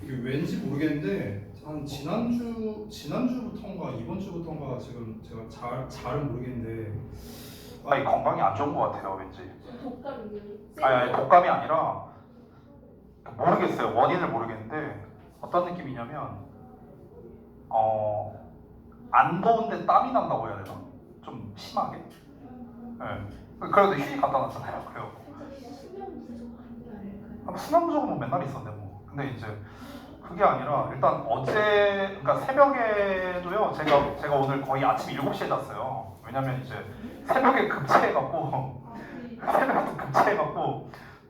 이게 왠지 모르겠는데 한 지난주부터인가 이번 주부터인가 지금 제가 잘은 모르겠는데 아니 건강이 안 좋은 것 같아요 왠지. 독감이요? 아니 독감이 아니라 모르겠어요. 원인을 모르겠는데 어떤 느낌이냐면 안 더운데 땀이 난다고 해야 되나? 좀 심하게. 네. 그래도 휴지 갖다 놨잖아요. 그래요. 수면 부족한 게 아닐까요? 수면 부족은 맨날 있었네 뭐. 근데 이제 그게 아니라 일단 어제 그러니까 새벽에도요. 제가 오늘 거의 아침 7시에 잤어요. 왜냐면 이제 새벽에 급체해갖고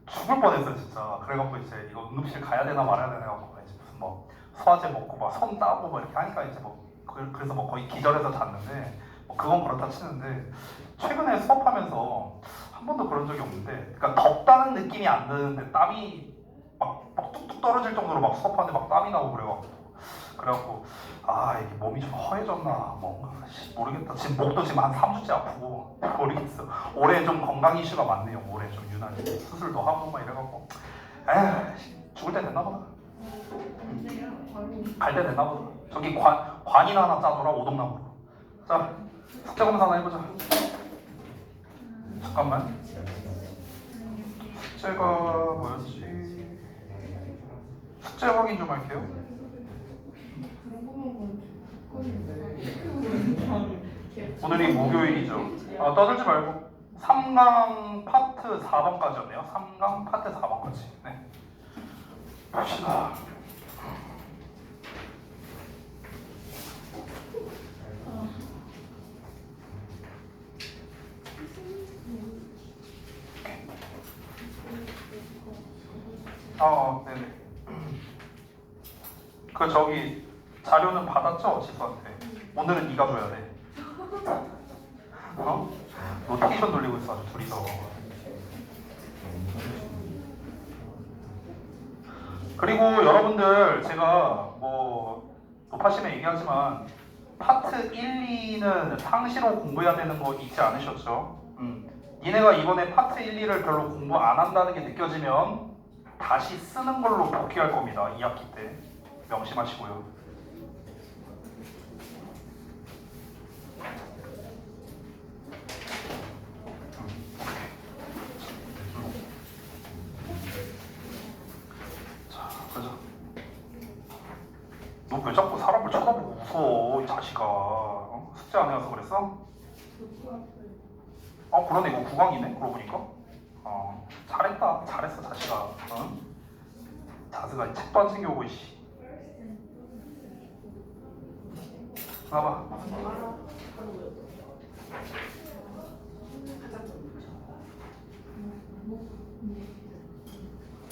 죽을 뻔했어요 진짜. 그래갖고 이제 이거 응급실 가야 되나 말아야 되나 해갖고 이제 무슨 뭐 소화제 먹고 막 손 따고 뭐 이렇게 하니까 이제 뭐 그래서 뭐 거의 기절해서 잤는데 뭐 그건 그렇다 치는데 최근에 수업하면서 한 번도 그런 적이 없는데 그러니까 덥다는 느낌이 안 드는데 땀이 막 뚝뚝 떨어질 정도로 막 수업하는데 막 땀이 나고 그래갖고 아 이게 몸이 좀 허해졌나 뭔가 모르겠다. 지금 목도 지금 한 3주째 아프고 모르겠어. 올해 좀 건강 이슈가 많네요. 올해 좀 유난히 수술도 하고 막 이래갖고 에휴 죽을 때 됐나 보다. 갈 때 됐나 보다. 저기 관이나 하나 짜줘라 오동나무로. 자 숙제 검사 하나 해보자. 잠깐만. 숙제가 뭐였지? 숙제 확인 좀 할게요. 오늘이 목요일이죠. 떠들지 말고 3강 파트 4번까지였네요. 3강 파트 4번까지. 네. 봅시다. 네네. 그 저기 자료는 받았죠? 지수한테. 오늘은 네가 줘야 돼. 노티션 돌리고 있어 아주 둘이서. 그리고 여러분들 제가 뭐 높아심에 얘기하지만 파트 1, 2는 상시로 공부해야 되는 거 잊지 않으셨죠? 니네가 이번에 파트 1, 2를 별로 공부 안 한다는 게 느껴지면 다시 쓰는 걸로 복귀할 겁니다. 2학기 때. 명심하시고요. 자, 그죠. 너 왜 자꾸 사람을 쳐다보고 웃어, 이 자식아. 숙제 안 해와서 그랬어? 그러네. 이거 9강이네, 그러고 보니까. 잘했다. 잘했어, 자식아. 자스가 책도 안 챙겨오고, 이씨. 나봐.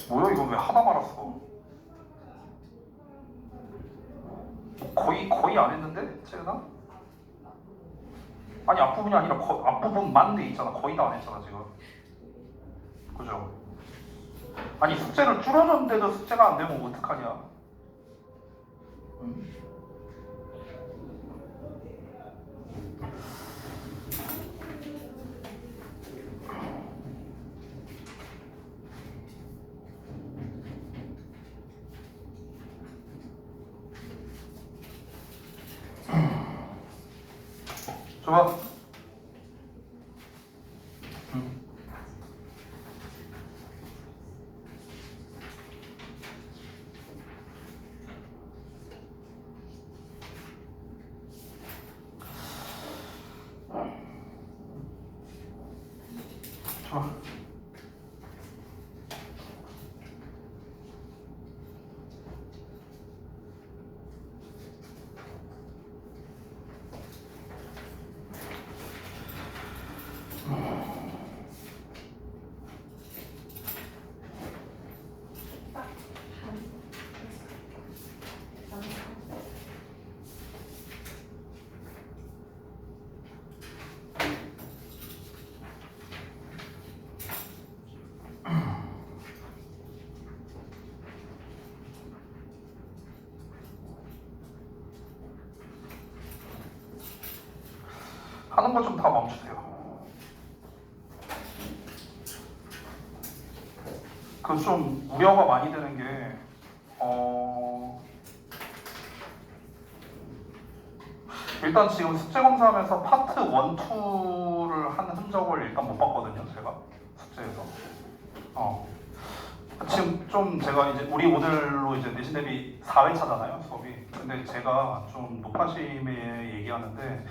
뭐야, 이거 왜 하다 말았어? 거의 안 했는데? 채은아? 아니, 앞부분이 아니라 앞부분만 돼 있잖아. 거의 다 안 했잖아, 지금. 그죠? 아니, 숙제를 줄여줬는데도 숙제가 안 되면 어떡하냐? 좋아. 좋아. 하는 거 좀 다 멈추세요. 그 좀 우려가 많이 되는 게 일단 지금 숙제 검사하면서 파트 1, 2를 한 흔적을 일단 못 봤거든요. 제가 숙제에서 지금 좀 제가 이제 우리 오늘로 이제 내신 대비 4회차잖아요 수업이. 근데 제가 좀 녹화심에 얘기하는데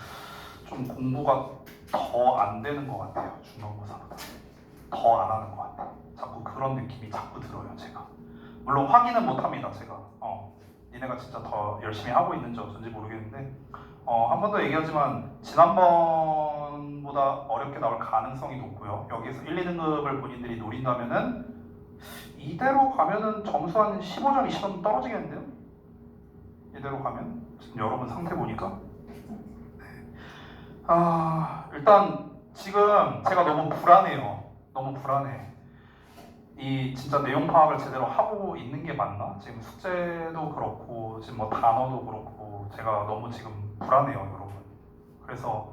좀 공부가 더 안 되는 것 같아요. 중간고사보다 더 안 하는 것 같아요. 자꾸 그런 느낌이 자꾸 들어요. 제가 물론 확인은 못합니다. 제가 니네가 진짜 더 열심히 하고 있는지 어쩐지 모르겠는데 한 번 더 얘기하지만 지난번보다 어렵게 나올 가능성이 높고요. 여기에서 1, 2등급을 본인들이 노린다면은 이대로 가면은 점수 한 15점, 20점 떨어지겠는데요? 이대로 가면 지금 여러분 상태 보니까 일단 지금 제가 너무 불안해요. 너무 불안해. 이 진짜 내용 파악을 제대로 하고 있는 게 맞나? 지금 숙제도 그렇고 지금 뭐 단어도 그렇고 제가 너무 지금 불안해요, 여러분. 그래서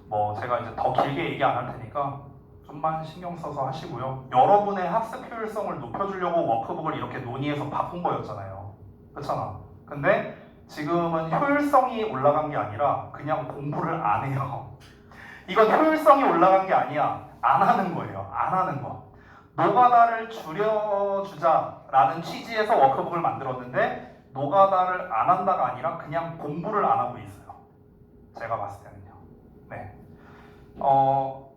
뭐 제가 이제 더 길게 얘기 안 할 테니까 좀만 신경 써서 하시고요. 여러분의 학습 효율성을 높여주려고 워크북을 이렇게 논의해서 바꾼 거였잖아요. 그렇잖아. 근데 지금은 효율성이 올라간 게 아니라 그냥 공부를 안 해요. 이건 효율성이 올라간 게 아니야. 안 하는 거예요. 안 하는 거. 노가다를 줄여주자라는 취지에서 워크북을 만들었는데 노가다를 안 한다가 아니라 그냥 공부를 안 하고 있어요. 제가 봤을 때는요. 네.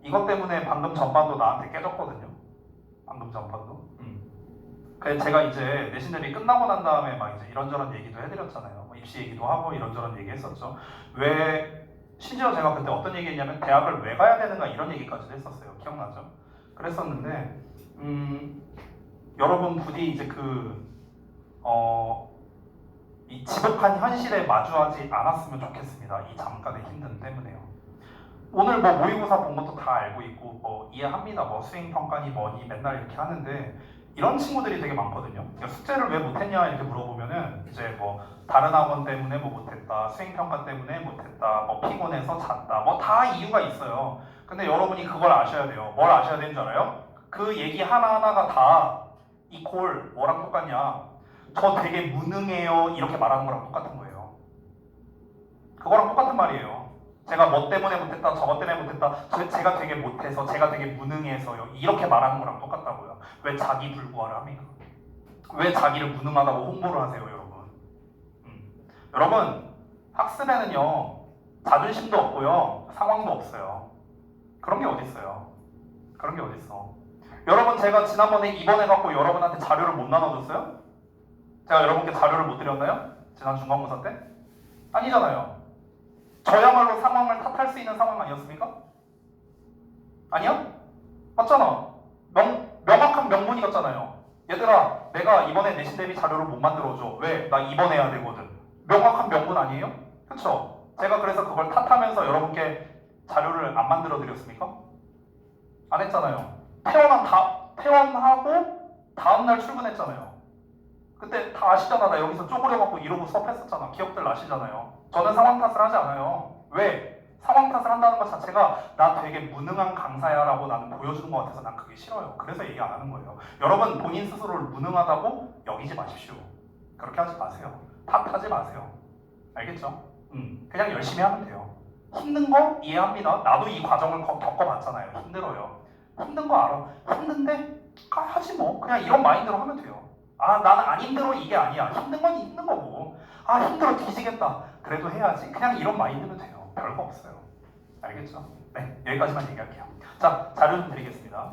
이것 때문에 방금 전반도 나한테 깨졌거든요. 방금 전반도. 그래서 제가 이제 내신 대비 끝나고 난 다음에 막 이제 이런저런 얘기도 해드렸잖아요. 뭐 입시 얘기도 하고 이런저런 얘기했었죠. 왜 심지어 제가 그때 어떤 얘기했냐면 대학을 왜 가야 되는가 이런 얘기까지도 했었어요. 기억나죠? 그랬었는데 여러분 부디 이제 이 지독한 현실에 마주하지 않았으면 좋겠습니다. 이 잠깐의 힘든 때문에요. 오늘 뭐 모의고사 본 것도 다 알고 있고 뭐 이해합니다. 뭐 수행평가니 뭐니 맨날 이렇게 하는데 이런 친구들이 되게 많거든요. 그러니까 숙제를 왜 못했냐 이렇게 물어보면은 이제 뭐 다른 학원 때문에 뭐 못했다, 수행평가 때문에 못했다, 뭐 피곤해서 잤다, 뭐 다 이유가 있어요. 근데 여러분이 그걸 아셔야 돼요. 뭘 아셔야 되는 줄 알아요? 그 얘기 하나하나가 다 이퀄 뭐랑 똑같냐? 저 되게 무능해요 이렇게 말하는 거랑 똑같은 거예요. 그거랑 똑같은 말이에요. 제가 뭐 때문에 못했다, 저것 때문에 못했다, 제가 되게 못해서, 제가 되게 무능해서요 이렇게 말하는 거랑 똑같다고요. 왜 자기 불구화를 합니까? 왜 자기를 무능하다고 홍보를 하세요, 여러분? 여러분, 학습에는요 자존심도 없고요 상황도 없어요. 그런 게 어딨어요? 그런 게 어딨어? 여러분, 제가 지난번에 입원해갖고 여러분한테 자료를 못 나눠줬어요? 제가 여러분께 자료를 못 드렸나요? 지난 중간고사 때? 아니잖아요. 저야말로 상황을 탓할 수 있는 상황 아니었습니까? 아니야? 맞잖아. 명확한 명분이었잖아요. 얘들아, 내가 이번에 내신 대비 자료를 못 만들어줘. 왜? 나 입원해야 되거든. 명확한 명분 아니에요? 그쵸? 제가 그래서 그걸 탓하면서 여러분께 자료를 안 만들어 드렸습니까? 안 했잖아요. 퇴원하고 다음날 출근했잖아요. 그때 다 아시잖아. 나 여기서 쪼그려갖고 이러고 수업했었잖아. 기억들 나시잖아요. 저는 상황 탓을 하지 않아요. 왜? 상황 탓을 한다는 것 자체가 나 되게 무능한 강사야 라고 나는 보여주는 것 같아서 난 그게 싫어요. 그래서 얘기 안 하는 거예요. 여러분, 본인 스스로를 무능하다고 여기지 마십시오. 그렇게 하지 마세요. 탓하지 마세요. 알겠죠? 그냥 열심히 하면 돼요. 힘든 거 이해합니다. 나도 이 과정을 겪어봤잖아요. 힘들어요. 힘든 거 알아. 힘든데 하지 뭐. 그냥 이런 마인드로 하면 돼요. 아, 나는 안 힘들어 이게 아니야. 힘든 건 힘든 거고. 아, 힘들어 뒤지겠다. 그래도 해야지. 그냥 이런 마인드면 돼요. 별거 없어요. 알겠죠? 네, 여기까지만 얘기할게요. 자, 자료 좀 드리겠습니다.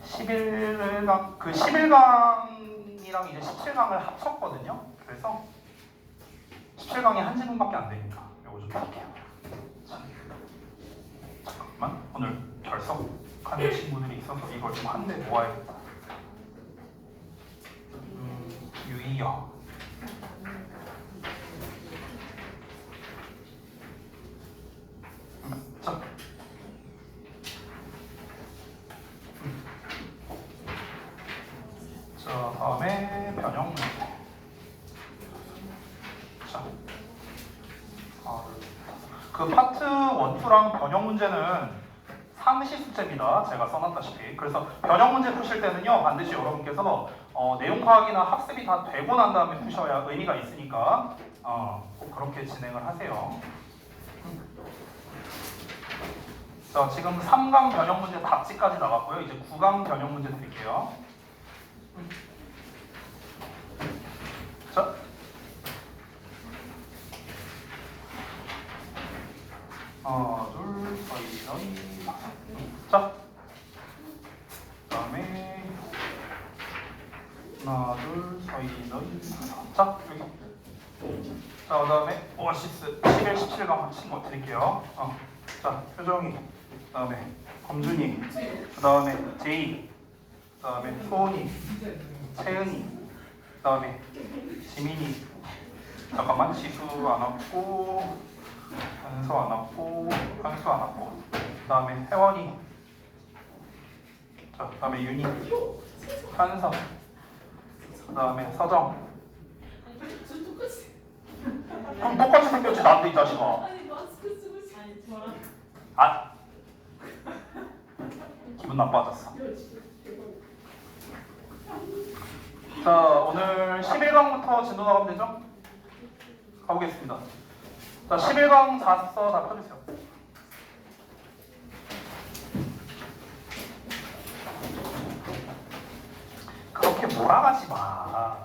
11강, 그 11강이랑 이제 17강을 합쳤거든요. 그래서 17강이 한 지분밖에 안 되니까 이거 좀 드릴게요. 잠깐만, 오늘 결석하는 친구들이 있어서 이걸 좀 한 대 모아야겠다. 유이어. 자. 자, 다음에 변형 문제. 자, 그 파트 1, 2랑 변형 문제는 상시 숙제입니다. 제가 써놨다시피. 그래서 변형 문제 푸실 때는요, 반드시 여러분께서 내용 파악이나 학습이 다 되고 난 다음에 푸셔야 의미가 있으니까 꼭 그렇게 진행을 하세요. 자, 지금 3강 변형 문제 답지까지 나갔고요. 이제 9강 변형 문제 드릴게요. 자, 하나, 둘, 서이. 자, 그다음에 하나, 둘, 서이. 자, 여기. 자, 그다음에 오아시스 11, 17강 합친 거 드릴게요. 자, 표정이. 그다음에 검준이. 그다음에 제이. 그다음에 소은이. 채은이. 그다음에 지민이. 잠깐만, 지수 안 왔고. 한수 안 왔고, 한수 안 왔고, 그 다음에 혜원이, 자, 그 다음에 윤이, 한서, 그 다음에 서정. 그럼 똑같이 생겼지, 나한테 이 자식아. 아니 마스크 쓰고 있어. 아니 저랑 아, 기분 나빠졌어. 자, 오늘 11강부터 진도 나가면 되죠? 가보겠습니다. 자, 11강 자습서 다 펴주세요. 그렇게 몰아가지 마.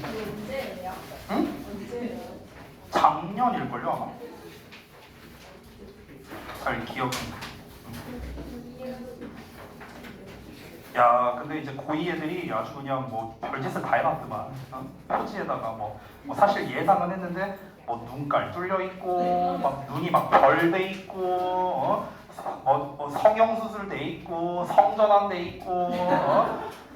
언제예요? 응? 언제예요? 작년일걸요, 아마? 잘 기억이. 야, 근데 이제 고2 애들이 아주 그냥 뭐 별짓을 다 해놨더만. 표지에다가 뭐 사실 예상은 했는데 뭐 눈깔 뚫려 있고 막 눈이 막 별돼 있고 뭐 성형수술 돼 있고 성전환 돼 있고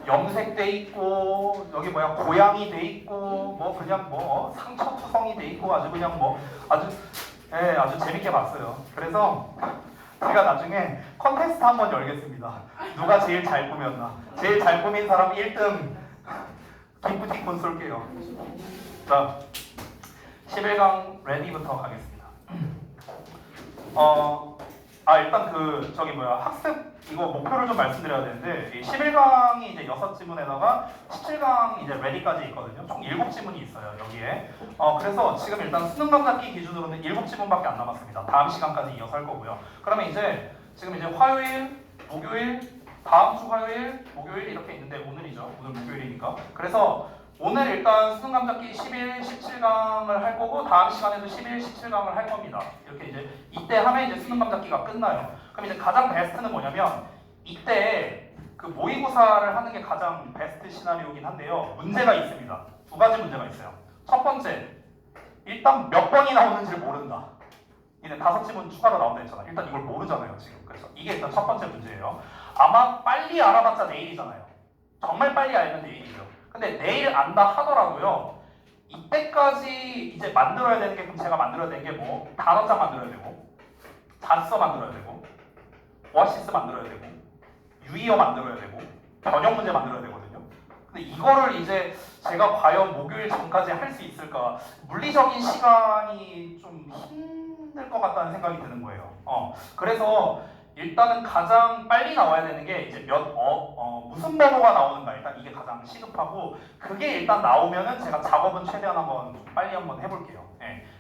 염색돼 있고 여기 뭐야 고양이 돼 있고 뭐 그냥 뭐 상처투성이 돼 있고 아주 그냥 뭐 아주 재밌게 봤어요. 그래서 제가 나중에 컨테스트 한번 열겠습니다. 누가 제일 잘 꾸몄나? 제일 잘 꾸민 사람 1등 기프티콘 쏠게요. 자, 11강 레디부터 가겠습니다. 일단 학습 이거 목표를 좀 말씀드려야 되는데 이 11강이 이제 6지문에다가 17강 이제 레디까지 있거든요. 총 7지문이 있어요, 여기에. 그래서 지금 일단 수능 감각기 기준으로는 7지문밖에 안 남았습니다. 다음 시간까지 이어서 할 거고요. 그러면 이제 지금 이제 화요일, 목요일, 다음 주 화요일, 목요일 이렇게 있는데 오늘이죠. 오늘 목요일이니까. 그래서 오늘 일단 수능 감각기 11, 17강을 할 거고 다음 시간에도 11, 17강을 할 겁니다. 이렇게 이제 이때 하면 이제 수능 감각기가 끝나요. 그럼 이제 가장 베스트는 뭐냐면 이때 그 모의고사를 하는 게 가장 베스트 시나리오긴 한데요. 문제가 있습니다. 2가지 문제가 있어요. 첫 번째, 일단 몇 번이 나오는지를 모른다. 이제 5지문 추가로 나온다 했잖아. 일단 이걸 모르잖아요, 지금. 그래서 이게 일단 첫 번째 문제예요. 아마 빨리 알아봤자 내일이잖아요. 정말 빨리 알면 내일이죠. 근데 내일 안다 하더라도요. 이때까지 이제 만들어야 되는 게 그럼 제가 만들어야 되는 게 뭐 단원장 만들어야 되고 자습서 만들어야 되고 오아시스 만들어야 되고 유의어 만들어야 되고 변형 문제 만들어야 되거든요. 근데 이거를 이제 제가 과연 목요일 전까지 할 수 있을까? 물리적인 시간이 좀 힘들 것 같다는 생각이 드는 거예요. 그래서 일단은 가장 빨리 나와야 되는 게 이제 무슨 번호가 나오는가 일단 이게 가장 시급하고 그게 일단 나오면은 제가 작업은 최대한 한번 좀 빨리 한번 해볼게요.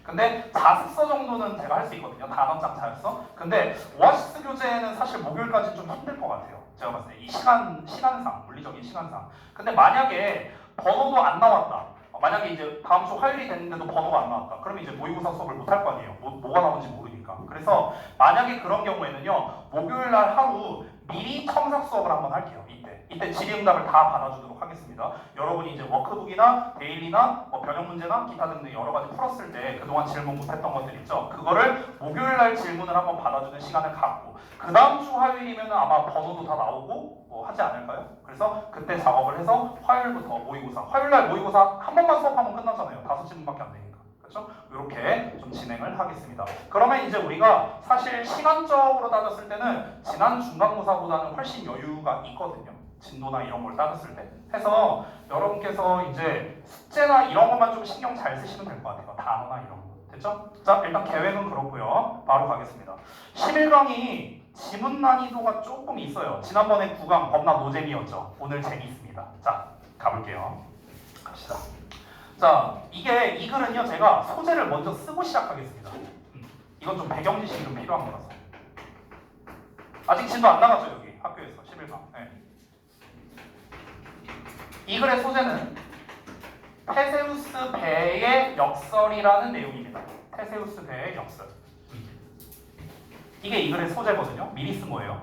근데 자습서 정도는 제가 할 수 있거든요. 단원장 자습서. 근데 오아시스 교재는 사실 목요일까지 좀 힘들 것 같아요. 제가 봤을 때 이 시간상 물리적인 시간상. 근데 만약에 번호도 안 나왔다. 만약에 이제 다음 주 화요일이 됐는데도 번호가 안 나왔다. 그러면 이제 모의고사 수업을 못 할 거 아니에요. 뭐가 나오는지 모르니까. 그래서 만약에 그런 경우에는요. 목요일 날 하루 미리 첨삭 수업을 한번 할게요. 이때 질의응답을 다 받아주도록 하겠습니다. 여러분이 이제 워크북이나 데일리나 변형 문제나 기타 등등 여러 가지 풀었을 때 그동안 질문 못했던 것들 있죠. 그거를 목요일 날 질문을 한번 받아주는 시간을 갖고 그 다음 주 화요일이면 아마 번호도 다 나오고 뭐 하지 않을까요? 그래서 그때 작업을 해서 화요일부터 모의고사 화요일 날 모의고사 한 번만 수업하면 끝나잖아요. 5질문밖에 안 되니까. 그렇죠? 이렇게 좀 진행을 하겠습니다. 그러면 이제 우리가 사실 시간적으로 따졌을 때는 지난 중간고사보다는 훨씬 여유가 있거든요. 진도나 이런 걸 따졌을 때. 해서 여러분께서 이제 숙제나 이런 것만 좀 신경 잘 쓰시면 될 것 같아요. 단어나 이런 거. 됐죠? 자, 일단 계획은 그렇고요. 바로 가겠습니다. 11강이 지문 난이도가 조금 있어요. 지난번에 9강 범나 노잼이었죠. 오늘 재밌습니다. 자, 가볼게요. 갑시다. 자, 이 글은요, 제가 소재를 먼저 쓰고 시작하겠습니다. 이건 좀 배경 지식이 좀 필요한 거라서. 아직 진도 안 나갔죠, 여기 학교에서 11강. 네. 이 글의 소재는 테세우스 배의 역설이라는 내용입니다. 테세우스 배의 역설. 이게 이 글의 소재거든요. 미리 쓴 거예요.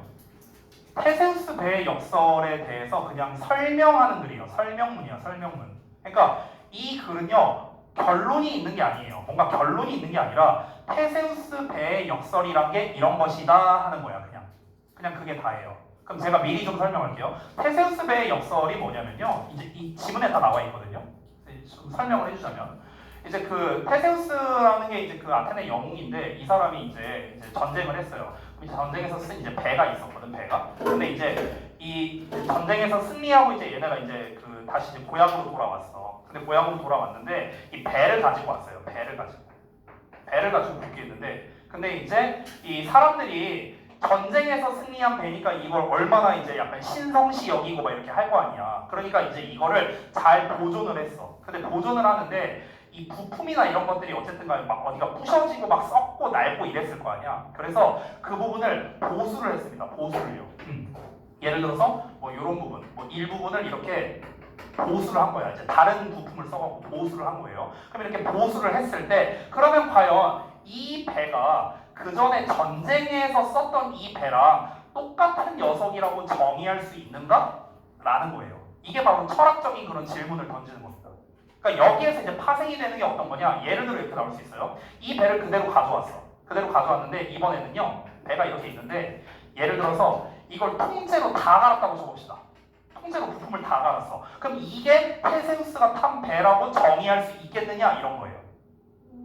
테세우스 배의 역설에 대해서 그냥 설명하는 글이에요. 설명문이야, 설명문. 그러니까 이 글은요, 결론이 있는 게 아니에요. 뭔가 결론이 있는 게 아니라 테세우스 배의 역설이란 게 이런 것이다 하는 거야. 그냥 그게 다예요. 그럼 제가 미리 좀 설명할게요. 테세우스 배의 역설이 뭐냐면요. 이제 이 지문에 다 나와 있거든요. 좀 설명을 해주자면, 이제 그 테세우스라는 게 이제 그 아테네 영웅인데 이 사람이 이제 전쟁을 했어요. 전쟁에서 쓴 이제 배가 있었거든, 배가. 근데 이제 이 전쟁에서 승리하고 이제 얘네가 이제 그 다시 이제 고향으로 돌아왔어. 근데 고향으로 돌아왔는데 이 배를 가지고 왔어요. 배를 가지고 복귀했는데, 근데 이제 이 사람들이 전쟁에서 승리한 배니까 이걸 얼마나 이제 약간 신성시 여기고 막 이렇게 할 거 아니야. 그러니까 이제 이거를 잘 보존을 했어. 근데 보존을 하는데 이 부품이나 이런 것들이 어쨌든 간에 막 어디가 부셔지고 막 썩고 낡고 이랬을 거 아니야. 그래서 그 부분을 보수를 했습니다. 보수를요. 예를 들어서 뭐 이런 부분, 뭐 일부분을 이렇게 보수를 한 거야. 이제 다른 부품을 써갖고 보수를 한 거예요. 그럼 이렇게 보수를 했을 때 그러면 과연 이 배가 그 전에 전쟁에서 썼던 이 배랑 똑같은 녀석이라고 정의할 수 있는가? 라는 거예요. 이게 바로 철학적인 그런 질문을 던지는 겁니다. 그러니까 여기에서 이제 파생이 되는 게 어떤 거냐? 예를 들어 이렇게 나올 수 있어요. 이 배를 그대로 가져왔어. 그대로 가져왔는데 이번에는요, 배가 이렇게 있는데 예를 들어서 이걸 통째로 다 갈았다고 쳐봅시다. 통째로 부품을 다 갈았어. 그럼 이게 테세우스가 탄 배라고 정의할 수 있겠느냐? 이런 거예요.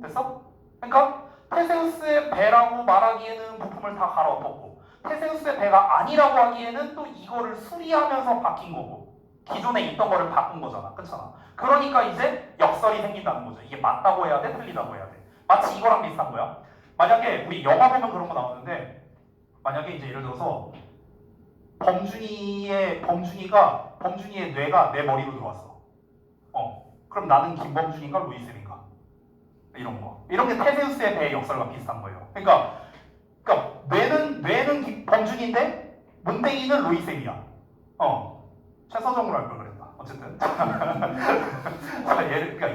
됐어? 그러니까 테세우스의 배라고 말하기에는 부품을 다 갈아엎었고, 테세우스의 배가 아니라고 하기에는 또 이거를 수리하면서 바뀐 거고, 기존에 있던 거를 바꾼 거잖아. 그렇잖아. 그러니까 이제 역설이 생긴다는 거죠. 이게 맞다고 해야 돼? 틀리다고 해야 돼? 마치 이거랑 비슷한 거야. 만약에 우리 영화 보면 그런 거 나오는데, 만약에 이제 예를 들어서 범준이의 뇌가 내 머리로 들어왔어. 그럼 나는 김범준인가 로이쌤인가? 이런 거. 이런 게 테세우스의 배의 역설과 비슷한 거예요. 그러니까 뇌는 범준인데 문댕이는 로이쌤이야. 최서정으로 할 걸 그랬다. 어쨌든.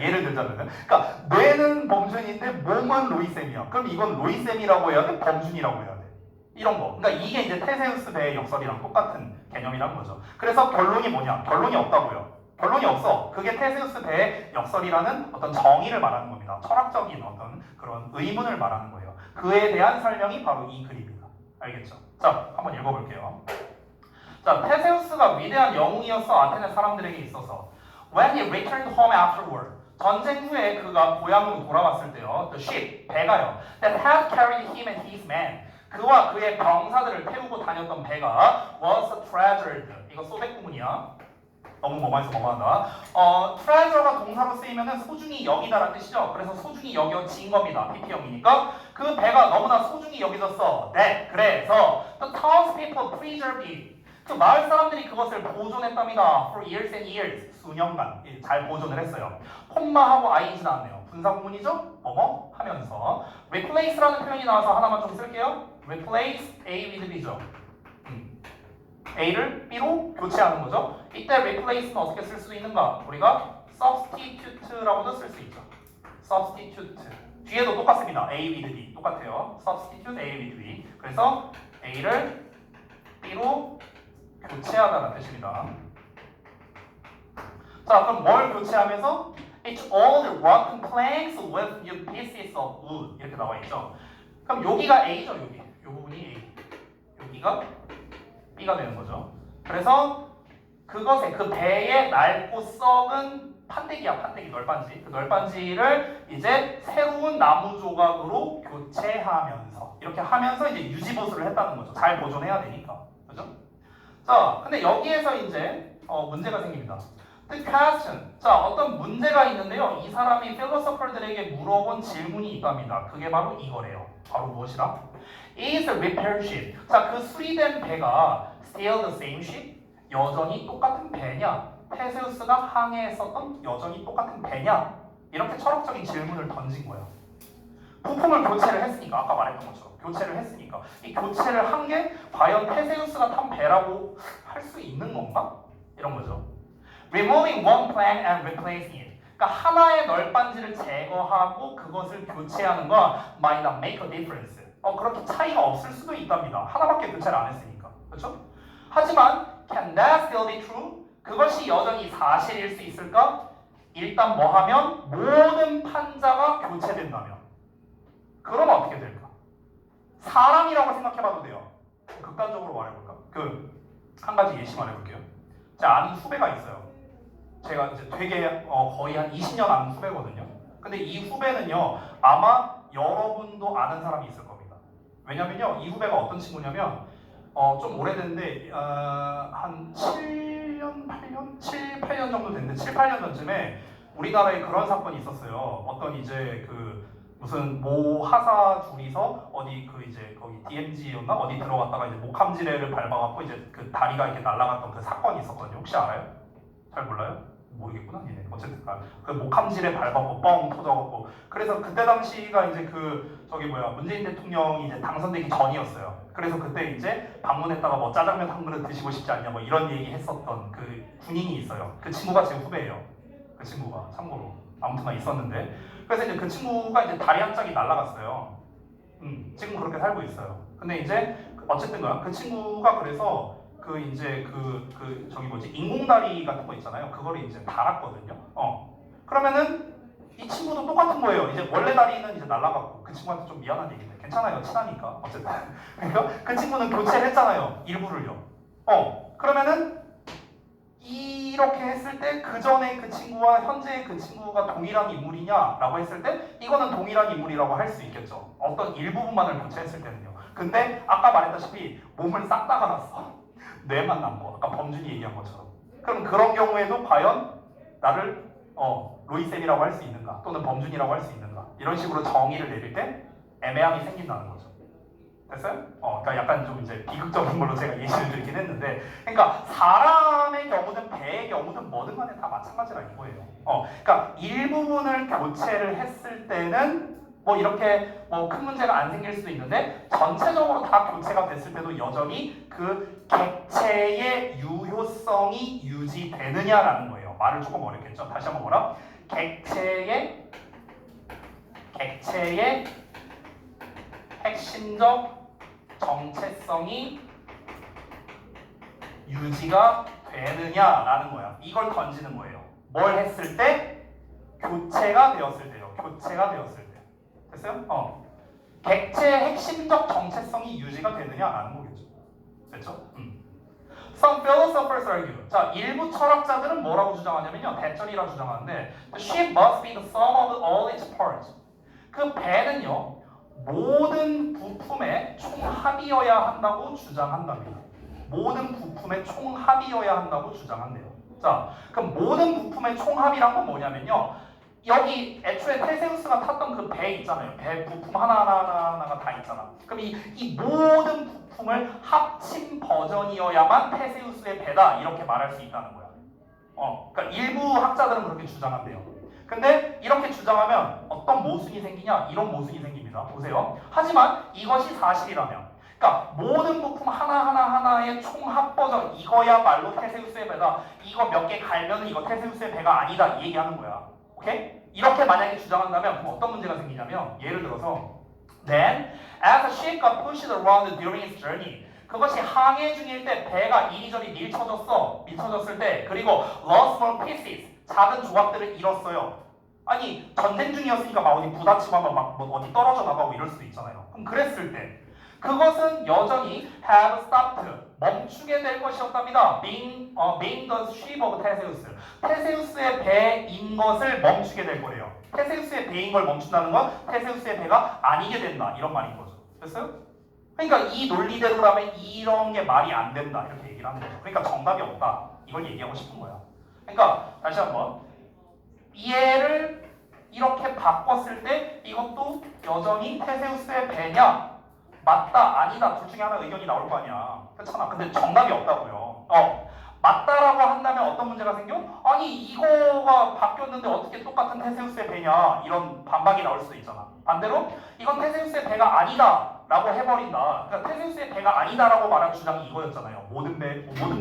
예를 들자면, 그러니까 뇌는 범준인데 몸은 로이쌤이야. 그럼 이건 로이쌤이라고 해야 돼? 범준이라고 해야 돼? 이런 거. 그러니까 이게 이제 테세우스 배의 역설이랑 똑같은 개념이라는 거죠. 그래서 결론이 뭐냐? 결론이 없다고요. 결론이 없어. 그게 테세우스 배의 역설이라는 어떤 정의를 말하는 겁니다. 철학적인 어떤 그런 의문을 말하는 거예요. 그에 대한 설명이 바로 이 글입니다. 알겠죠? 자, 한번 읽어볼게요. 자, 테세우스가 위대한 영웅이었어. 아테네 사람들에게 있어서. When he returned home afterward. 전쟁 후에 그가 고향으로 돌아왔을 때요. The ship, 배가요. That had carried him and his men. 그와 그의 병사들을 태우고 다녔던 배가 was treasured. 이거 소백 구문이야. 너무 뭐만 해서 뭐만하다. treasure가 동사로 쓰이면은 소중히 여기다라는 뜻이죠. 그래서 소중히 여겨진 겁니다. PP형이니까. 그 배가 너무나 소중히 여겨졌어. 네, 그래서 the townspeople preserved it. 그 마을 사람들이 그것을 보존했답니다. For years and years. 수년간 잘 보존을 했어요. 콤마하고 ing 나왔네요. 분사 구문이죠? 뭐뭐 하면서. replace라는 표현이 나와서 하나만 좀 쓸게요. replace A with B죠. A를 B로 교체하는 거죠. 이때 replace는 어떻게 쓸 수 있는가? 우리가 substitute라고도 쓸 수 있죠. substitute. 뒤에도 똑같습니다. A with B. 똑같아요. substitute A with B. 그래서 A를 B로 교체하다는 뜻입니다. 자, 그럼 뭘 교체하면서? It's all the rotten planks with new pieces of wood. 이렇게 나와 있죠. 그럼 여기가 A죠, 여기. 이 부분이 A. 여기가 B가 되는 거죠. 그래서 그것에 그 배에 낡고 썩은 판때기야, 판때기 널빤지. 그 널빤지를 이제 새로운 나무 조각으로 교체하면서 이렇게 하면서 이제 유지 보수를 했다는 거죠. 잘 보존해야 되니까, 그죠? 자, 근데 여기에서 이제 문제가 생깁니다. The question. 자, 어떤 문제가 있는데요. 이 사람이 philosopher들에게 물어본 질문이 있답니다. 그게 바로 이거래요. 바로 무엇이라? Is a repair ship. 자, 그 수리된 배가 still the same ship? 여전히 똑같은 배냐? 테세우스가 항해했었던 여전히 똑같은 배냐? 이렇게 철학적인 질문을 던진 거예요. 부품을 교체를 했으니까, 아까 말했던 것처럼 교체를 했으니까 이 교체를 한 게 과연 테세우스가 탄 배라고 할 수 있는 건가? 이런 거죠. Removing one plank and replacing it. 그러니까 하나의 널빤지를 제거하고 그것을 교체하는 건 might not make a difference. 그렇게 차이가 없을 수도 있답니다. 하나밖에 교체를 안 했으니까. 그렇죠? 하지만 can that still be true? 그것이 여전히 사실일 수 있을까? 일단 뭐 하면 모든 판자가 교체된다면 그러면 어떻게 될까? 사람이라고 생각해봐도 돼요. 극단적으로 말해볼까? 한 가지 예시 말해볼게요. 제가 아는 후배가 있어요. 제가 이제 되게 거의 한 20년 아는 후배거든요. 근데 이 후배는요 아마 여러분도 아는 사람이 있을 겁니다. 왜냐면요 이 후배가 어떤 친구냐면 좀 오래됐는데 한 7년, 8년? 7, 8년 정도 됐는데 7, 8년 전쯤에 우리나라에 그런 사건이 있었어요. 어떤 이제 무슨 모 하사 둘이서 어디 이제 거기 DMZ였나 어디 들어갔다가 이제 목함지뢰를 밟아갖고 이제 그 다리가 이렇게 날아갔던 그 사건이 있었거든요. 혹시 알아요? 잘 몰라요? 모르겠구나. 얘네. 어쨌든 그 목함지뢰 밟아갖고 뻥 터져갖고 그래서 그때 당시가 이제 문재인 대통령이 이제 당선되기 전이었어요. 그래서 그때 이제 방문했다가 뭐 짜장면 한 그릇 드시고 싶지 않냐 뭐 이런 얘기 했었던 그 군인이 있어요. 그 친구가 제 후배예요. 그 친구가 참고로 아무튼 있었는데 그래서 이제 그 친구가 이제 다리 한 짝이 날아갔어요. 지금 그렇게 살고 있어요. 근데 이제 어쨌든 그 친구가 그래서 인공다리 같은 거 있잖아요. 그거를 이제 달았거든요. 그러면은 이 친구도 똑같은 거예요. 이제 원래 다리는 이제 날아갔고 그 친구한테 좀 미안한 얘기인데 괜찮아요. 친하니까 어쨌든. 그러니까 그 친구는 교체를 했잖아요. 일부를요. 그러면은 이렇게 했을 때 그 전에 그 친구와 현재의 그 친구가 동일한 인물이냐라고 했을 때 이거는 동일한 인물이라고 할 수 있겠죠. 어떤 일부분만을 교체했을 때는요. 근데 아까 말했다시피 몸을 싹 다 갈았어. 뇌만 남고 아까 범준이 얘기한 것처럼. 그럼 그런 경우에도 과연 나를 로이쌤이라고 할 수 있는가 또는 범준이라고 할 수 있는가 이런 식으로 정의를 내릴 때 애매함이 생긴다는 거죠. 됐어요? 그러니까 약간 좀 이제 비극적인 걸로 제가 예시를 들긴 했는데, 그러니까 사람의 경우든 배의 경우든 뭐든 간에 다 마찬가지라 이거예요. 그러니까 일부분을 교체를 했을 때는 뭐 이렇게 뭐 큰 문제가 안 생길 수도 있는데 전체적으로 다 교체가 됐을 때도 여전히 그 객체의 유효성이 유지되느냐라는 거예요. 말을 조금 어렵겠죠? 다시 한번 뭐라? 객체의 핵심적 정체성이 유지가 되느냐라는 거야. 이걸 던지는 거예요. 뭘 했을 때? 교체가 되었을 때요. 교체가 되었을 때. 됐어요? 객체의 핵심적 정체성이 유지가 되느냐라는 거겠죠. 됐죠? Some philosophers argue. 자, 일부 철학자들은 뭐라고 주장하냐면요. 대절이라고 주장하는데 The ship must be the sum of all its parts. 그 배는요. 모든 부품의 총합이어야 한다고 주장한답니다. 모든 부품의 총합이어야 한다고 주장한대요. 자, 그럼 모든 부품의 총합이란 건 뭐냐면요. 여기 애초에 테세우스가 탔던 그 배 있잖아요. 배 부품 하나하나가 다 있잖아. 그럼 이 모든 부품을 합친 버전이어야만 테세우스의 배다 이렇게 말할 수 있다는 거야. 그러니까 일부 학자들은 그렇게 주장한대요. 근데 이렇게 주장하면 어떤 모순이 생기냐? 이런 모순이 생깁니다. 보세요. 하지만 이것이 사실이라면, 그러니까 모든 부품 하나하나의 총합 버전 이거야말로 테세우스의 배다. 이거 몇 개 갈면 이거 테세우스의 배가 아니다 이 얘기하는 거야. 오케이? 이렇게 만약에 주장한다면 그럼 어떤 문제가 생기냐면 예를 들어서 Then, as a ship got pushed around during its journey, 그것이 항해 중일 때 배가 이리저리 밀쳐졌을 때 그리고 lost small pieces, 작은 조각들을 잃었어요. 아니 전쟁 중이었으니까 막 어디 부딪히고 막 어디 떨어져 나가고 이럴 수도 있잖아요. 그럼 그랬을 때 그것은 여전히 have stopped, 멈추게 될 것이었답니다. being the ship of Theseus, 테세우스의 배인 것을 멈추게 될 거예요. 테세우스의 배인 걸 멈춘다는 건 테세우스의 배가 아니게 된다 이런 말인 거죠. 됐어요? 그러니까 이 논리대로라면 이런 게 말이 안 된다 이렇게 얘기를 하는 거죠. 그러니까 정답이 없다 이걸 얘기하고 싶은 거야. 그러니까 다시 한번 얘를 이렇게 바꿨을 때 이것도 여전히 테세우스의 배냐? 맞다 아니다 둘 중에 하나 의견이 나올 거 아니야. 그렇잖아. 근데 정답이 없다고요. 맞다라고 한다면 어떤 문제가 생겨? 아니 이거가 바뀌었는데 어떻게 똑같은 테세우스의 배냐 이런 반박이 나올 수도 있잖아. 반대로 이건 테세우스의 배가 아니다 라고 해버린다. 그러니까 테세우스의 배가 아니다라고 말한 주장이 이거였잖아요. 모든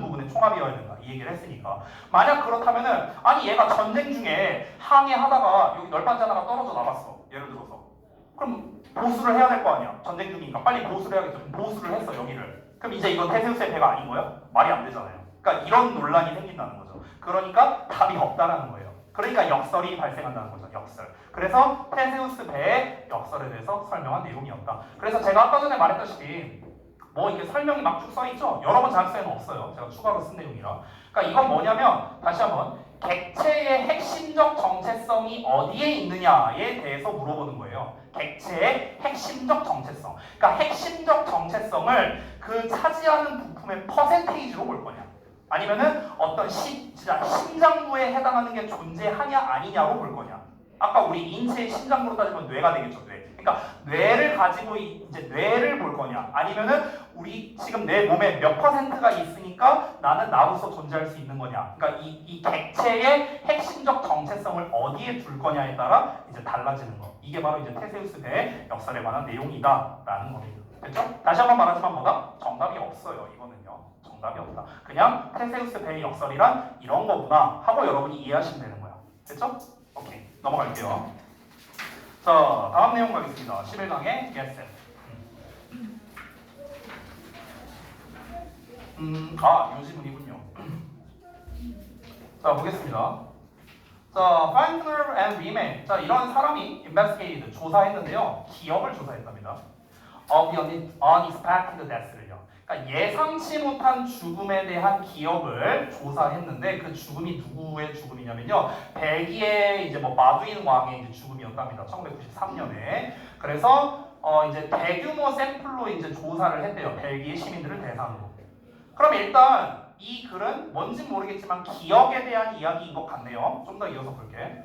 부분의 총합이어야 된다 이 얘기를 했으니까. 만약 그렇다면은 아니 얘가 전쟁 중에 항해하다가 여기 널빤지 하나가 떨어져 나갔어 예를 들어서. 그럼 보수를 해야 될 거 아니야. 전쟁 중이니까 빨리 보수를 해야겠죠. 보수를 했어 여기를. 그럼 이제 이건 테세우스의 배가 아닌 거야? 말이 안 되잖아요. 그러니까 이런 논란이 생긴다는 거죠. 그러니까 답이 없다라는 거예요. 그러니까 역설이 발생한다는 거죠. 역설. 그래서 테세우스 배의 역설에 대해서 설명한 내용이었다. 그래서 제가 아까 전에 말했다시피 뭐 이렇게 설명이 막 쭉 써있죠. 여러 번 자료서에는 없어요. 제가 추가로 쓴 내용이라. 그러니까 이건 뭐냐면 다시 한번 객체의 핵심적 정체성이 어디에 있느냐에 대해서 물어보는 거예요. 객체의 핵심적 정체성. 그러니까 핵심적 정체성을 그 차지하는 부품의 퍼센테이지로 볼 거냐. 아니면은 어떤 진짜 심장부에 해당하는 게 존재하냐 아니냐로 볼 거냐. 아까 우리 인체의 심장부로 따지면 뇌가 되겠죠. 뇌. 그러니까 뇌를 가지고 이제 뇌를 볼 거냐. 아니면은 우리 지금 내 몸에 몇 퍼센트가 있으니까 나는 나로서 존재할 수 있는 거냐. 그러니까 이 객체의 핵심적 정체성을 어디에 둘 거냐에 따라 이제 달라지는 거. 이게 바로 이제 테세우스 배의 역설에 관한 내용이다라는 겁니다. 됐죠? 다시 한번 말하지만 뭐다? 정답이 없어요. 이거는요. 정답이 없다. 그냥 테세우스 배의 역설이란 이런 거구나 하고 여러분이 이해하시면 되는 거야. 됐죠? 오케이. 넘어갈게요. 자, 다음 내용 가겠습니다. 11강의 예스. 요지문이군요. 자, 보겠습니다. 자, Findner and Riemann. 자, 이런 사람이 investigated, 조사했는데요. 기억을 조사했답니다. Of the unexpected death를요. 그러니까 예상치 못한 죽음에 대한 기억을 조사했는데 그 죽음이 누구의 죽음이냐면요. 벨기에 이제 뭐 마두인 왕의 이제 죽음이었답니다. 1993년에. 그래서 이제 대규모 샘플로 이제 조사를 했대요. 벨기에 시민들을 대상으로. 그럼 일단 이 글은 뭔지 모르겠지만 기억에 대한 이야기인 것 같네요. 좀 더 이어서 볼게.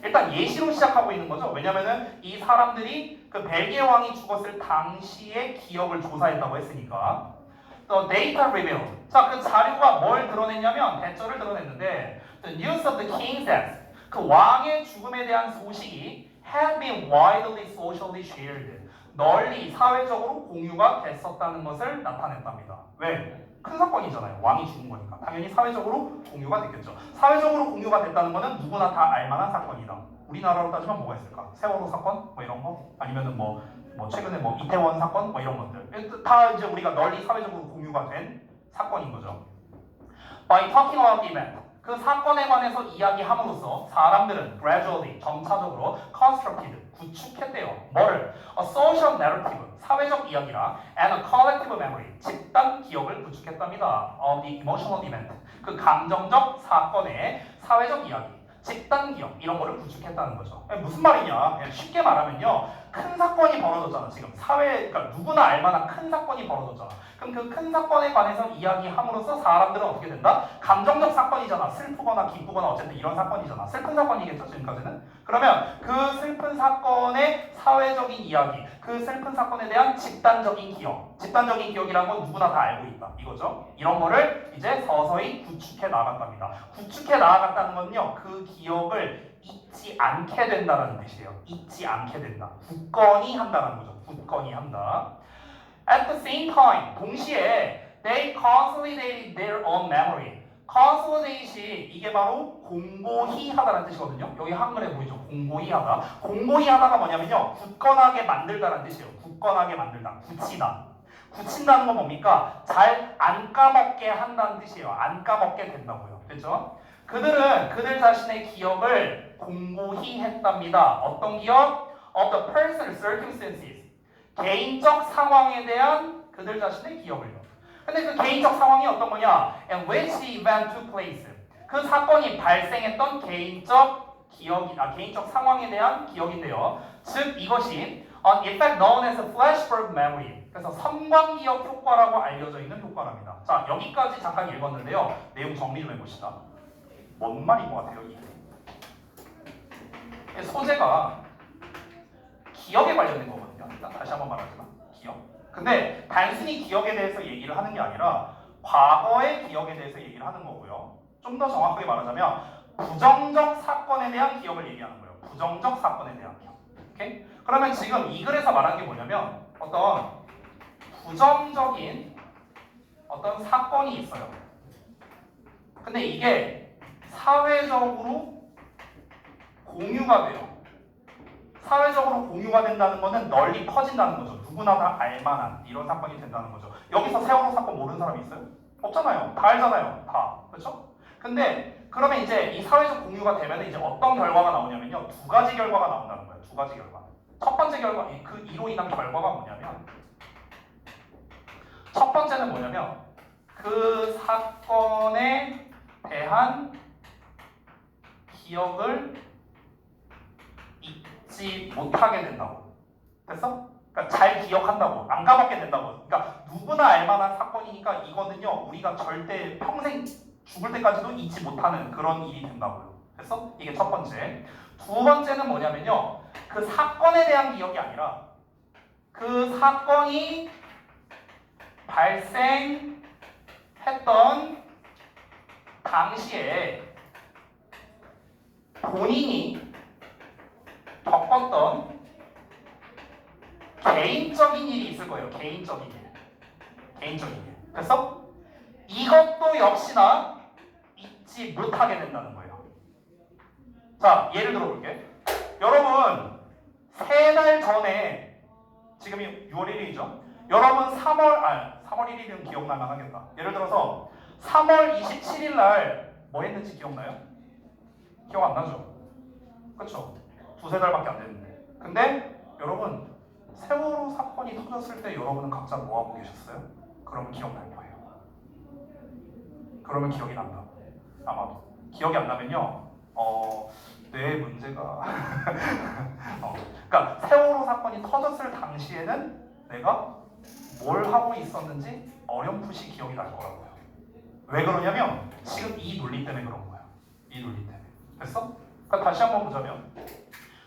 일단 예시로 시작하고 있는 거죠. 왜냐면은 이 사람들이 그 벨기에 왕이 죽었을 당시의 기억을 조사했다고 했으니까. 또 data reveal. 자, 그 자료가 뭘 드러냈냐면 대처를 드러냈는데 the news of the king's death. 그 왕의 죽음에 대한 소식이 had been widely socially shared. 널리 사회적으로 공유가 됐었다는 것을 나타냈답니다. 왜? 큰 사건이잖아요. 왕이 죽은 거니까. 당연히 사회적으로 공유가 됐겠죠. 사회적으로 공유가 됐다는 거는 누구나 다 알만한 사건이다. 우리나라로 따지면 뭐가 있을까? 세월호 사건? 뭐 이런 거? 아니면은 뭐 최근에 뭐 이태원 사건? 뭐 이런 것들. 다 이제 우리가 널리 사회적으로 공유가 된 사건인 거죠. By talking about the event. 그 사건에 관해서 이야기함으로써 사람들은 gradually, 점차적으로 constructed, 구축했대요. 뭐를? A social narrative, 사회적 이야기라 and a collective memory, 집단 기억을 구축했답니다. Of the emotional event, 그 감정적 사건의 사회적 이야기, 집단 기억, 이런 거를 구축했다는 거죠. 무슨 말이냐? 그냥 쉽게 말하면요. 큰 사건이 벌어졌잖아. 지금 그러니까 누구나 알만한 큰 사건이 벌어졌잖아. 그럼 그 큰 사건에 관해서 이야기함으로써 사람들은 어떻게 된다? 감정적 사건이잖아. 슬프거나 기쁘거나 어쨌든 이런 사건이잖아. 슬픈 사건이겠죠, 지금까지는? 그러면 그 슬픈 사건의 사회적인 이야기, 그 슬픈 사건에 대한 집단적인 기억, 집단적인 기억이라는 건 누구나 다 알고 있다. 이거죠. 이런 거를 이제 서서히 구축해 나갔답니다. 구축해 나갔다는 건요, 그 기억을 잊지 않게 된다는 뜻이에요. 잊지 않게 된다. 굳건히 한다는 거죠. 굳건히 한다. At the same time, 동시에 they consolidated their own memory. consolidate 이게 바로 공고히 하다라는 뜻이거든요. 여기 한글에 보이죠? 공고히 하다. 공고히 하다가 뭐냐면요. 굳건하게 만들다라는 뜻이에요. 굳건하게 만들다. 굳히다. 굳힌다는 건 뭡니까? 잘 안 까먹게 한다는 뜻이에요. 안 까먹게 된다고요. 그렇죠? 그들은 그들 자신의 기억을 공고히 했답니다. 어떤 기억? Of the personal circumstances. 개인적 상황에 대한 그들 자신의 기억을요. 근데 그 개인적 상황이 어떤 거냐? And which the event took place. 그 사건이 발생했던 개인적 상황에 대한 기억인데요. 즉 이것이 an effect known as a flashbulb memory. 그래서 섬광기억 효과라고 알려져 있는 효과랍니다. 자, 여기까지 잠깐 읽었는데요. 내용 정리 좀 해봅시다. 뭔 말인 것 같아요, 이게? 소재가 기억에 관련된 거거든요. 일단 다시 한번 말하지만 기억. 근데 단순히 기억에 대해서 얘기를 하는 게 아니라 과거의 기억에 대해서 얘기를 하는 거고요. 좀 더 정확하게 말하자면 부정적 사건에 대한 기억을 얘기하는 거예요. 부정적 사건에 대한 기억. 오케이? 그러면 지금 이 글에서 말하는 게 뭐냐면 어떤 부정적인 어떤 사건이 있어요. 근데 이게 사회적으로 공유가 돼요. 사회적으로 공유가 된다는 거는 널리 퍼진다는 거죠. 누구나 다 알만한 이런 사건이 된다는 거죠. 여기서 세월호 사건 모르는 사람이 있어요? 없잖아요. 다 알잖아요. 다. 그렇죠? 근데 그러면 이제 이 사회적 공유가 되면 이제 어떤 결과가 나오냐면요. 두 가지 결과가 나온다는 거예요. 두 가지 결과. 첫 번째 결과, 그 이로 인한 결과가 뭐냐면 첫 번째는 뭐냐면 그 사건에 대한 기억을 잊지 못하게 된다고. 됐어? 그러니까 잘 기억한다고. 안 까먹게 된다고. 그러니까 누구나 알만한 사건이니까 이거는요. 우리가 절대 평생 죽을 때까지도 잊지 못하는 그런 일이 된다고요. 됐어? 이게 첫 번째. 두 번째는 뭐냐면요. 그 사건에 대한 기억이 아니라 그 사건이 발생했던 당시에 본인이 겪었던 개인적인 일이 있을 거예요. 개인적인 일. 개인적인 일. 그래서 이것도 역시나 잊지 못하게 된다는 거예요. 자, 예를 들어 볼게. 여러분, 3달 전에, 지금이 6월 1일이죠? 여러분 3월 1일은 기억날만 하겠다. 예를 들어서 3월 27일 날 뭐 했는지 기억나요? 기억 안 나죠? 그쵸? 2-3달밖에 안 됐는데. 근데 여러분, 세월호 사건이 터졌을 때 여러분은 각자 뭐 하고 계셨어요? 그러면 기억날 거예요. 그러면 기억이 난다. 아마도. 기억이 안 나면요. 뇌에 문제가 그러니까 세월호 사건이 터졌을 당시에는 내가 뭘 하고 있었는지 어렴풋이 기억이 날 거라고요. 왜 그러냐면 지금 이 논리 때문에 그런 거야. 이 논리 때문에. 됐어? 그러니까 다시 한번 보자면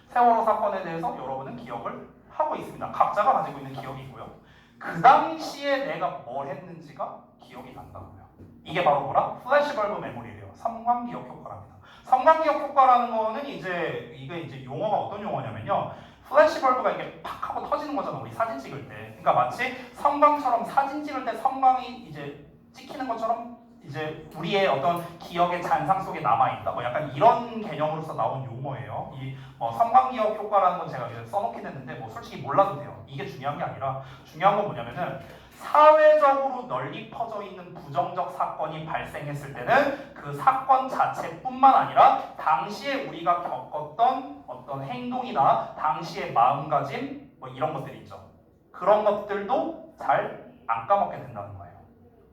세월호 사건에 대해서 여러분은 기억을 하고 있습니다. 각자가 가지고 있는 기억이 있고요. 그 당시에 내가 뭘 했는지가 기억이 난다고요. 이게 바로 뭐라? 플래시벌브 메모리래요. 섬광기억 효과랍니다. 섬광기억 효과라는 거는 이게 이제 용어가 어떤 용어냐면요. 플래시벌브가 이렇게 팍 하고 터지는 거잖아. 우리 사진 찍을 때. 그러니까 마치 섬광처럼 사진 찍을 때 섬광이 이제 찍히는 것처럼 이제 우리의 어떤 기억의 잔상 속에 남아있다. 뭐 약간 이런 개념으로서 나온 용어예요. 이 섬광기억 효과라는 건 제가 이제 써놓긴 했는데 뭐 솔직히 몰라도 돼요. 이게 중요한 게 아니라 중요한 건 뭐냐면은 사회적으로 널리 퍼져 있는 부정적 사건이 발생했을 때는 그 사건 자체뿐만 아니라 당시에 우리가 겪었던 어떤 행동이나 당시의 마음가짐 뭐 이런 것들이 있죠. 그런 것들도 잘 안 까먹게 된다는 거예요.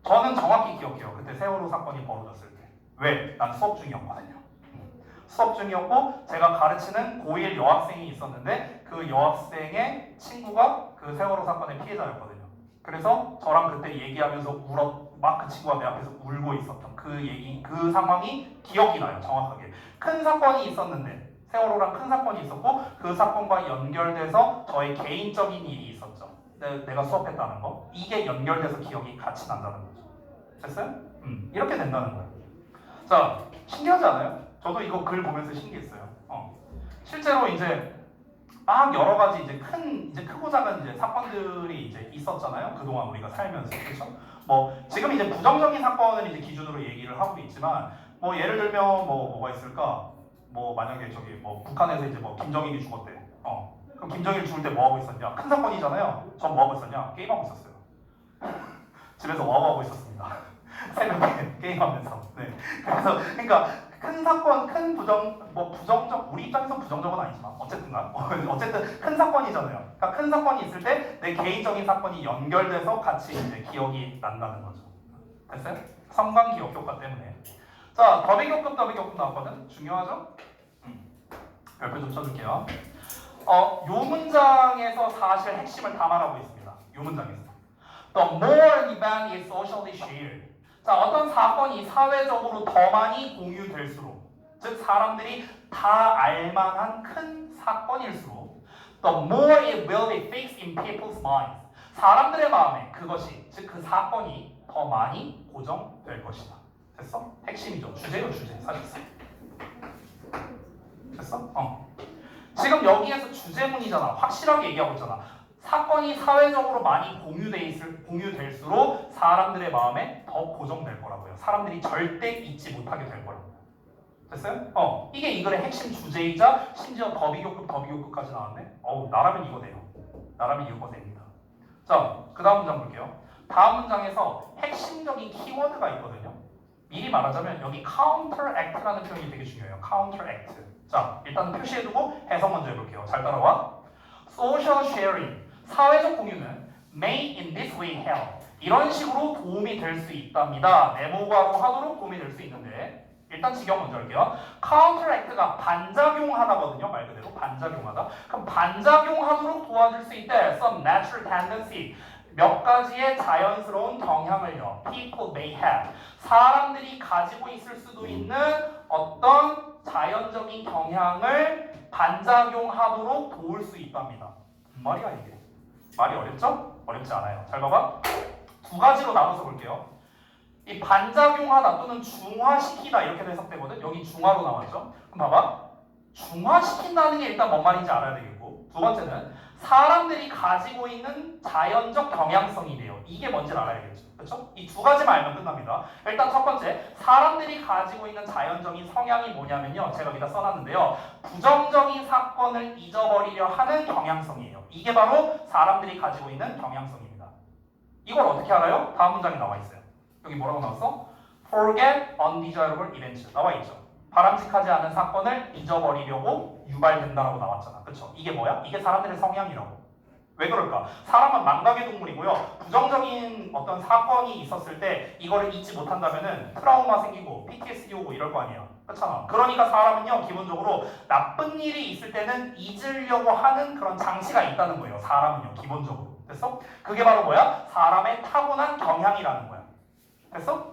저는 정확히 기억해요. 그때 세월호 사건이 벌어졌을 때. 왜? 난 수업 중이었거든요. 수업 중이었고 제가 가르치는 고1 여학생이 있었는데 그 여학생의 친구가 그 세월호 사건의 피해자였거든요. 그래서 저랑 그때 얘기하면서 막 그 친구가 내 앞에서 울고 있었던 그 상황이 기억이 나요. 정확하게. 큰 사건이 있었는데 세월호랑 큰 사건이 있었고 그 사건과 연결돼서 저의 개인적인 일이 있었죠. 내가 수업했다는 거. 이게 연결돼서 기억이 같이 난다는 거죠. 됐어요? 이렇게 된다는 거예요. 자, 신기하지 않아요? 저도 이거 글 보면서 신기했어요. 실제로 이제 막 여러 가지 이제 크고 작은 이제 사건들이 이제 있었잖아요. 그동안 우리가 살면서. 그렇죠? 뭐 지금 이제 부정적인 사건을 이제 기준으로 얘기를 하고 있지만 뭐 예를 들면 뭐가 있을까? 뭐 만약에 저기 뭐 북한에서 이제 뭐 김정일이 죽었대. 그럼 김정일 죽을 때 뭐 하고 있었냐? 큰 사건이잖아요. 전 뭐 하고 있었냐? 게임하고 있었어요. 집에서 뭐 하고 있었습니다. 새벽에 게임하면서. 네. 그래서 그러니까 큰 사건, 큰 부정적 우리 입장에서 부정적은 아니지만 어쨌든 큰 사건이잖아요. 그러니까 큰 사건이 있을 때 내 개인적인 사건이 연결돼서 같이 이제 기억이 난다는 거죠. 됐어요? 섬광기억 효과 때문에. 자, 더비교급 나왔거든. 중요하죠? 별표 좀 쳐줄게요. 요 문장에서 사실 핵심을 다 말하고 있습니다. 요 문장에서. The more an event is socially shared. 자, 어떤 사건이 사회적으로 더 많이 공유될수록, 즉 사람들이 다 알만한 큰 사건일수록, the more it will be fixed in people's minds. 사람들의 마음에 그것이, 즉 그 사건이 더 많이 고정될 것이다. 됐어? 핵심이죠. 주제요, 주제. 사실상. 됐어? 지금 여기에서 주제문이잖아. 확실하게 얘기하고 있잖아. 사건이 사회적으로 많이 공유될수록 사람들의 마음에 더 고정될 거라고요. 사람들이 절대 잊지 못하게 될 거라고요. 됐어요? 이게 이 글의 핵심 주제이자 심지어 더비교급까지 나왔네. 나라면 이거 돼요. 나라면 이거 됩니다. 자, 그 다음 문장 볼게요. 다음 문장에서 핵심적인 키워드가 있거든요. 미리 말하자면 여기 counteract라는 표현이 되게 중요해요. counteract. 자, 일단 표시해두고 해석 먼저 해볼게요. 잘 따라와. social sharing, 사회적 공유는 may in this way help. 이런 식으로 도움이 될 수 있답니다. 네모가로 하도록 도움이 될 수 있는데 일단 직역 먼저 할게요. counteract가 반작용하다거든요. 말 그대로 반작용하다. 그럼 반작용하도록 도와줄 수 있대. some natural tendency. 몇 가지의 자연스러운 경향을요. people may have. 사람들이 가지고 있을 수도 있는 어떤 자연적인 경향을 반작용하도록 도울 수 있답니다. 무슨 말이야 이게? 말이 어렵죠? 어렵지 않아요. 잘 봐봐. 두 가지로 나눠서 볼게요. 이 반작용하다 또는 중화시키다 이렇게 해석되거든. 여기 중화로 나왔죠. 그럼 봐봐. 중화시킨다는 게 일단 뭔 말인지 알아야 되겠고, 두 번째는 사람들이 가지고 있는 자연적 경향성이래요. 이게 뭔지 알아야겠죠. 그렇죠? 이 두 가지만 알면 끝납니다. 일단 첫 번째, 사람들이 가지고 있는 자연적인 성향이 뭐냐면요. 제가 여기다 써놨는데요. 부정적인 사건을 잊어버리려 하는 경향성이에요. 이게 바로 사람들이 가지고 있는 경향성입니다. 이걸 어떻게 알아요? 다음 문장에 나와 있어요. 여기 뭐라고 나왔어? Forget undesirable events. 나와 있죠. 바람직하지 않은 사건을 잊어버리려고 유발된다라고 나왔잖아. 그쵸? 이게 뭐야? 이게 사람들의 성향이라고. 왜 그럴까? 사람은 망각의 동물이고요. 부정적인 어떤 사건이 있었을 때 이거를 잊지 못한다면은 트라우마 생기고 PTSD 오고 이럴 거 아니야. 그렇잖아. 그러니까 사람은요, 기본적으로 나쁜 일이 있을 때는 잊으려고 하는 그런 장치가 있다는 거예요. 사람은요, 기본적으로. 됐어? 그게 바로 뭐야? 사람의 타고난 경향이라는 거야. 됐어?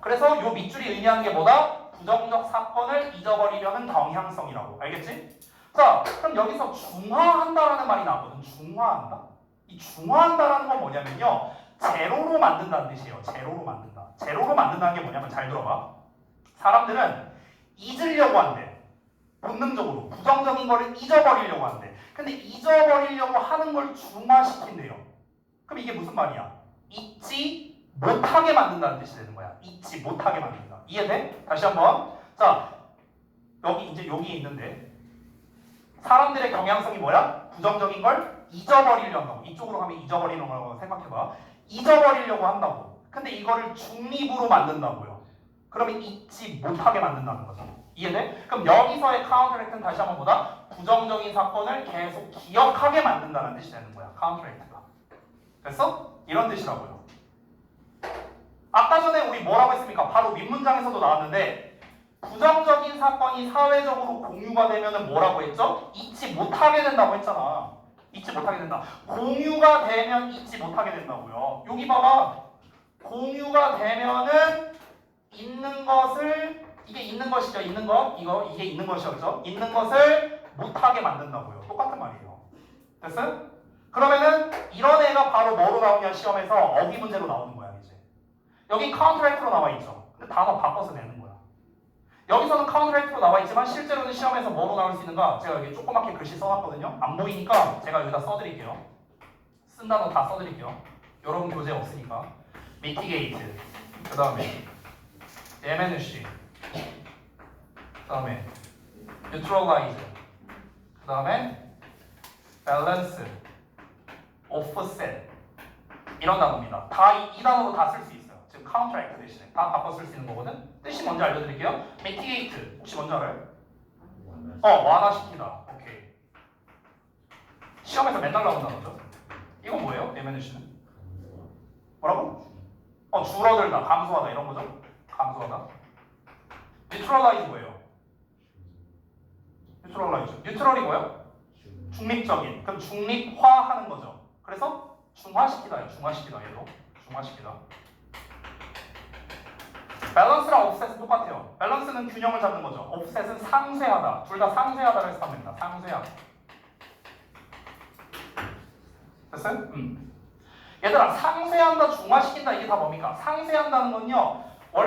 그래서 요 밑줄이 의미하는 게 뭐다? 부정적 사건을 잊어버리려는 경향성이라고. 알겠지? 자, 그럼 여기서 중화한다라는 말이 나왔거든. 중화한다? 이 중화한다라는 건 뭐냐면요. 제로로 만든다는 뜻이에요. 제로로 만든다. 제로로 만든다는 게 뭐냐면 잘 들어봐. 사람들은 잊으려고 한대. 본능적으로. 부정적인 거를 잊어버리려고 한대. 근데 잊어버리려고 하는 걸 중화시킨대요. 그럼 이게 무슨 말이야? 잊지 못하게 만든다는 뜻이 되는 거야. 잊지 못하게 만든다. 이해돼? 다시 한번. 자, 여기 있는데 사람들의 경향성이 뭐야? 부정적인 걸 잊어버리려고 한다고. 이쪽으로 가면 잊어버리는 거라고 생각해봐. 잊어버리려고 한다고. 근데 이거를 중립으로 만든다고요. 그러면 잊지 못하게 만든다는 거죠. 이해돼? 그럼 여기서의 counteract는 다시 한번 보다 부정적인 사건을 계속 기억하게 만든다는 뜻이 되는 거야. counteract가. 됐어? 이런 뜻이라고요. 아까 전에 우리 뭐라고 했습니까? 바로 윗문장에서도 나왔는데 부정적인 사건이 사회적으로 공유가 되면 뭐라고 했죠? 잊지 못하게 된다고 했잖아. 잊지 못하게 된다. 공유가 되면 잊지 못하게 된다고요. 여기 봐봐. 공유가 되면은 있는 것을, 이게 있는 것이죠. 있는 것. 이게 있는 것이었죠. 있는 것을 못하게 만든다고요. 똑같은 말이에요. 됐어요? 그러면은 이런 애가 바로 뭐로 나오냐 시험에서 어휘 문제로 나오는 거야 이제. 여기 counteract로 나와 있죠. 근데 단어 바꿔서 내는 거야. 여기서는 counteract로 나와 있지만 실제로는 시험에서 뭐로 나올 수 있는가? 제가 여기 조그맣게 글씨 써놨거든요. 안 보이니까 제가 여기다 써드릴게요. 쓴 단어 다 써드릴게요. 여러분 교재 없으니까. mitigate, 그 다음에 diminish, 그 다음에 neutralize, 그 다음에 balance, offset 이런 단어입니다. 다 이 단어로 다 쓸 수 있어요. 지금 counteract 대신에 다 바꿔 쓸 수 있는 거거든. 뜻이 뭔지 알려드릴게요. mitigate 혹시 뭔지 알아요? 완화시키다. 오케이. 시험에서 맨날 나오는 단어죠. 이건 뭐예요? diminish는? 뭐라고? 줄어들다, 감소하다 이런 거죠. 감소하다. neutralize 뭐예요? neutralize. neutral이 뭐예요? 중립적인. 그럼 중립화하는 거죠. 그래서 중화시키다요. 중화시키다. 얘도 중화시키다. 밸런스랑 옵셋은 똑같아요. 밸런스는 균형을 잡는 거죠. 옵셋은 상쇄하다. 둘 다 상쇄하다를 해서 합니다. 상쇄하다. 됐어요? 얘들아, 상쇄한다, 중화시킨다, 이게 다 뭡니까? 상쇄한다는 건요,